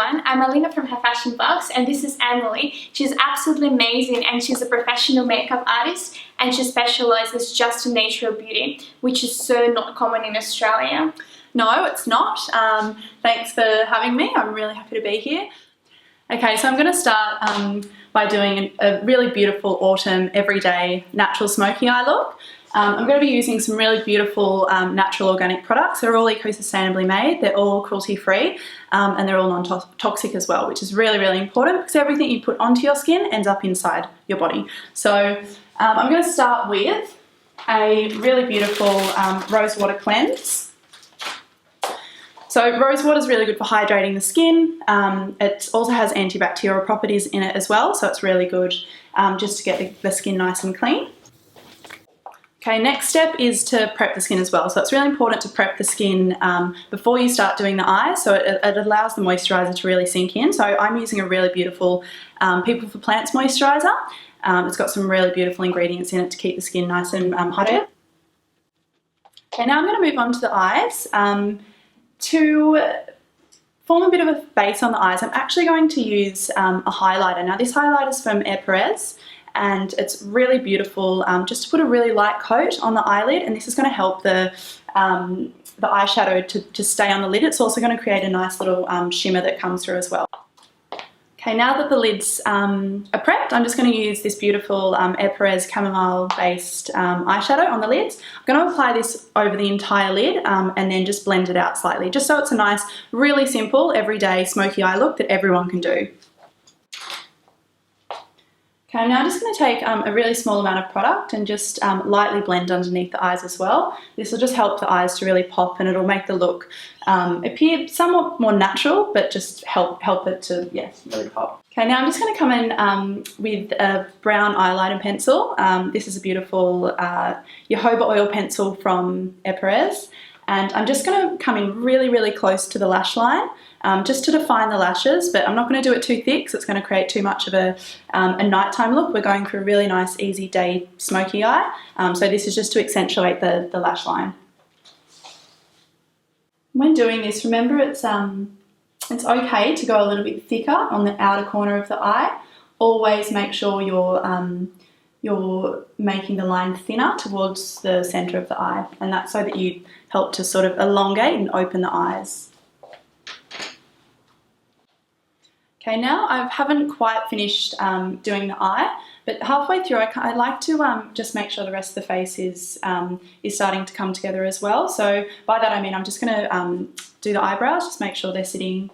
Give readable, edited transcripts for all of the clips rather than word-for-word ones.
everyone, I'm Alina from Her Fashion Box and this is Emily. She's absolutely amazing and she's a professional makeup artist and she specialises just in natural beauty, which is so not common in Australia. No, it's not. Thanks for having me. I'm really happy to be here. Okay, so I'm going to start by doing a really beautiful autumn everyday natural smoky eye look. I'm going to be using some really beautiful natural organic products. They're all eco-sustainably made, they're all cruelty-free, and they're all non-toxic as well, which is really, really important because everything you put onto your skin ends up inside your body. So I'm going to start with a really beautiful rose water cleanse. So rose water is really good for hydrating the skin. It also has antibacterial properties in it as well, so it's really good just to get the skin nice and clean. Okay, next step is to prep the skin as well. So it's really important to prep the skin before you start doing the eyes, so it allows the moisturiser to really sink in. So I'm using a really beautiful People for Plants moisturiser. It's got some really beautiful ingredients in it to keep the skin nice and hydrated. Okay, now I'm going to move on to the eyes. To form a bit of a base on the eyes, I'm actually going to use a highlighter. Now this highlighter is from Perez. And it's really beautiful just to put a really light coat on the eyelid, and this is going to help the eyeshadow to stay on the lid. It's also going to create a nice little shimmer that comes through as well. Okay, now that the lids are prepped, I'm just going to use this beautiful Perez chamomile based eyeshadow on the lids. I'm going to apply this over the entire lid and then just blend it out slightly, just so it's a nice, really simple, everyday smoky eye look that everyone can do. Okay, I'm now just going to take a really small amount of product and just lightly blend underneath the eyes as well. This will just help the eyes to really pop and it'll make the look appear somewhat more natural, but just help it to, yes, really pop. Okay, now I'm just going to come in with a brown eyeliner pencil. This is a beautiful jojoba oil pencil from Perez. And I'm just going to come in really, really close to the lash line just to define the lashes, but I'm not going to do it too thick because it's going to create too much of a nighttime look. We're going for a really nice, easy day smoky eye. So this is just to accentuate the lash line. When doing this, remember it's okay to go a little bit thicker on the outer corner of the eye. Always make sure you're making the line thinner towards the centre of the eye, and that's so that you help to sort of elongate and open the eyes. Okay, now I haven't quite finished doing the eye, but halfway through I like to just make sure the rest of the face is starting to come together as well. So by that I mean I'm just going to do the eyebrows, just make sure they're sitting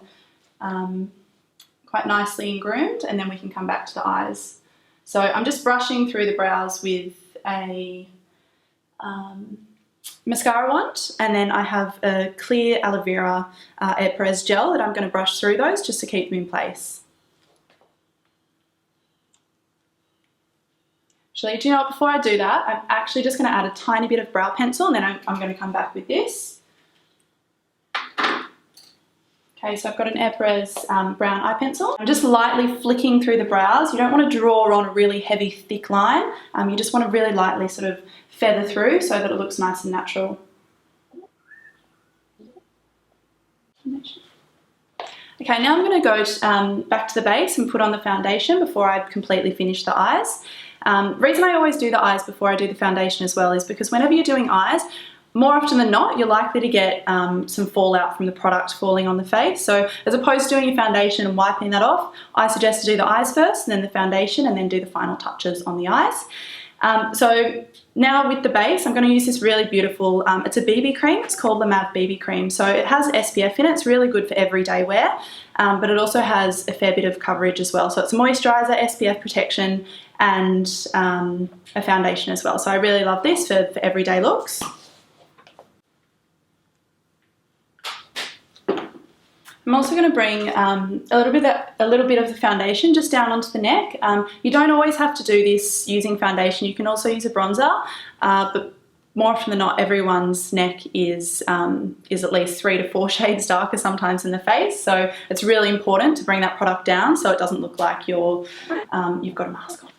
quite nicely and groomed, and then we can come back to the eyes. So I'm just brushing through the brows with a mascara wand, and then I have a clear aloe vera Perez gel that I'm going to brush through those just to keep them in place. Actually, do you know what, before I do that, I'm actually just going to add a tiny bit of brow pencil, and then I'm going to come back with this. Okay, so I've got an Perez brown eye pencil. I'm just lightly flicking through the brows. You don't want to draw on a really heavy, thick line. You just want to really lightly sort of feather through so that it looks nice and natural. Okay, now I'm going to go back to the base and put on the foundation before I completely finish the eyes. Reason I always do the eyes before I do the foundation as well is because whenever you're doing eyes, more often than not, you're likely to get some fallout from the product falling on the face. So as opposed to doing your foundation and wiping that off, I suggest to do the eyes first, and then the foundation, and then do the final touches on the eyes. So now with the base, I'm going to use this really beautiful, it's a BB cream, it's called the MAV BB cream. So it has SPF in it, it's really good for everyday wear, but it also has a fair bit of coverage as well. So it's a moisturiser, SPF protection, and a foundation as well. So I really love this for everyday looks. I'm also going to bring a little bit of the foundation just down onto the neck. You don't always have to do this using foundation. You can also use a bronzer, but more often than not, everyone's neck is at least 3 to 4 shades darker sometimes in the face. So it's really important to bring that product down so it doesn't look like you've got a mask on.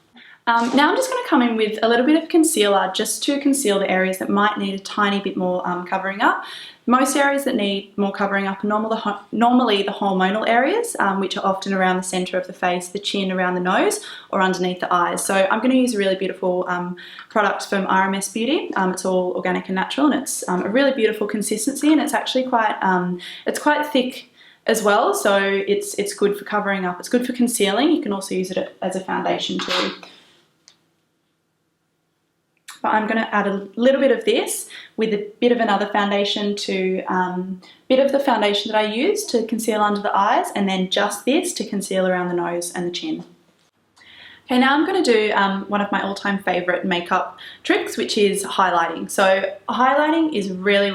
Now I'm just going to come in with a little bit of concealer just to conceal the areas that might need a tiny bit more covering up. Most areas that need more covering up are normally the hormonal areas, which are often around the centre of the face, the chin, around the nose, or underneath the eyes. So I'm going to use a really beautiful product from RMS Beauty. It's all organic and natural, and it's a really beautiful consistency, and it's actually quite thick as well. So it's good for covering up. It's good for concealing. You can also use it as a foundation too. But I'm going to add a little bit of this with a bit of another foundation to, bit of the foundation that I use to conceal under the eyes, and then just this to conceal around the nose and the chin. Okay, now I'm going to do one of my all-time favourite makeup tricks, which is highlighting. So highlighting is really,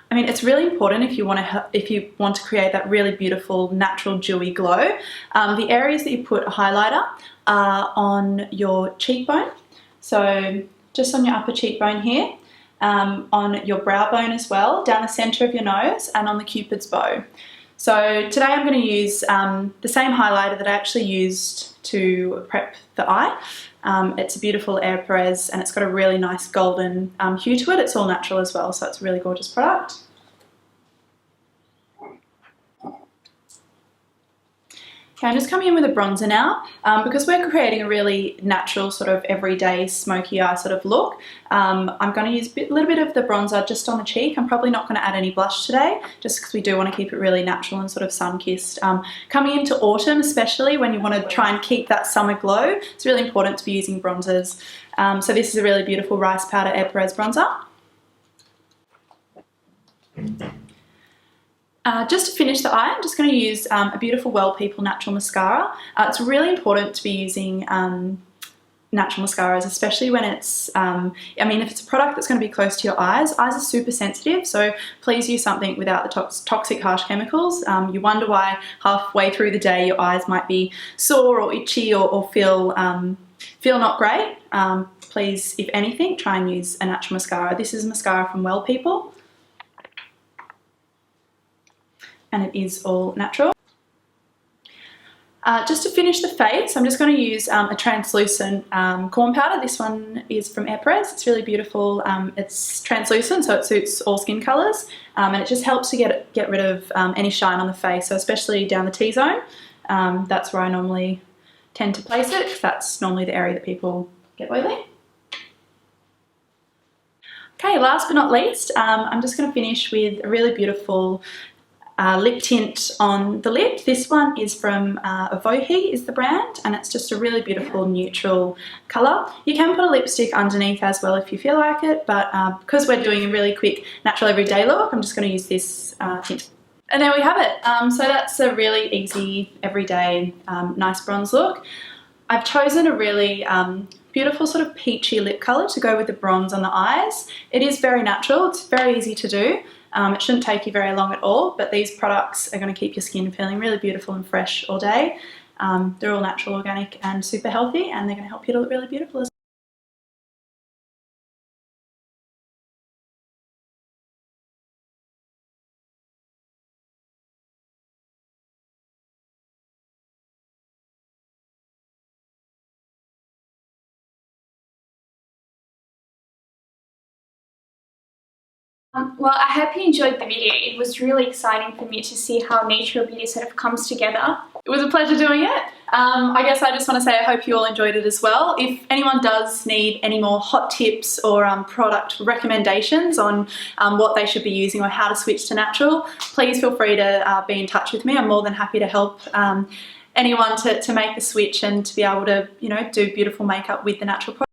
it's really important if you want to create that really beautiful, natural, dewy glow. The areas that you put a highlighter are on your cheekbone. So just on your upper cheekbone here, on your brow bone as well, down the centre of your nose, and on the cupid's bow. So today I'm going to use the same highlighter that I actually used to prep the eye. It's a beautiful Air Perez, and it's got a really nice golden hue to it. It's all natural as well, so it's a really gorgeous product. Okay, I'm just coming in with a bronzer now. Because we're creating a really natural sort of everyday smoky eye sort of look. I'm going to use a little bit of the bronzer just on the cheek. I'm probably not going to add any blush today, just because we do want to keep it really natural and sort of sun-kissed. Coming into autumn, especially when you want to try and keep that summer glow, it's really important to be using bronzers. So this is a really beautiful Rice Powder Air Perez bronzer. Just to finish the eye, I'm just going to use a beautiful Well People natural mascara. It's really important to be using natural mascaras, especially when it's, if it's a product that's going to be close to your eyes are super sensitive, so please use something without the toxic harsh chemicals. You wonder why halfway through the day your eyes might be sore or itchy or feel not great. Please, if anything, try and use a natural mascara. This is mascara from Well People, and it is all natural. Just to finish the face, I'm just going to use a translucent corn powder. This one is from Air Perez. It's really beautiful. It's translucent, so it suits all skin colours, and it just helps to get rid of any shine on the face, so especially down the T-zone. That's where I normally tend to place it, because that's normally the area that people get oily. Okay, last but not least, I'm just going to finish with a really beautiful lip tint on the lip. This one is from Avohi is the brand, and it's just a really beautiful neutral colour. You can put a lipstick underneath as well if you feel like it, but because we're doing a really quick natural everyday look, I'm just going to use this tint. And there we have it. So that's a really easy everyday nice bronze look. I've chosen a really beautiful sort of peachy lip colour to go with the bronze on the eyes. It is very natural, it's very easy to do. It shouldn't take you very long at all, but these products are going to keep your skin feeling really beautiful and fresh all day. They're all natural, organic and super healthy, and they're going to help you to look really beautiful as well. Well, I hope you enjoyed the video. It was really exciting for me to see how natural beauty sort of comes together. It was a pleasure doing it. I guess I just want to say I hope you all enjoyed it as well. If anyone does need any more hot tips or product recommendations on what they should be using or how to switch to natural, please feel free to be in touch with me. I'm more than happy to help anyone to make the switch and to be able to, do beautiful makeup with the natural product.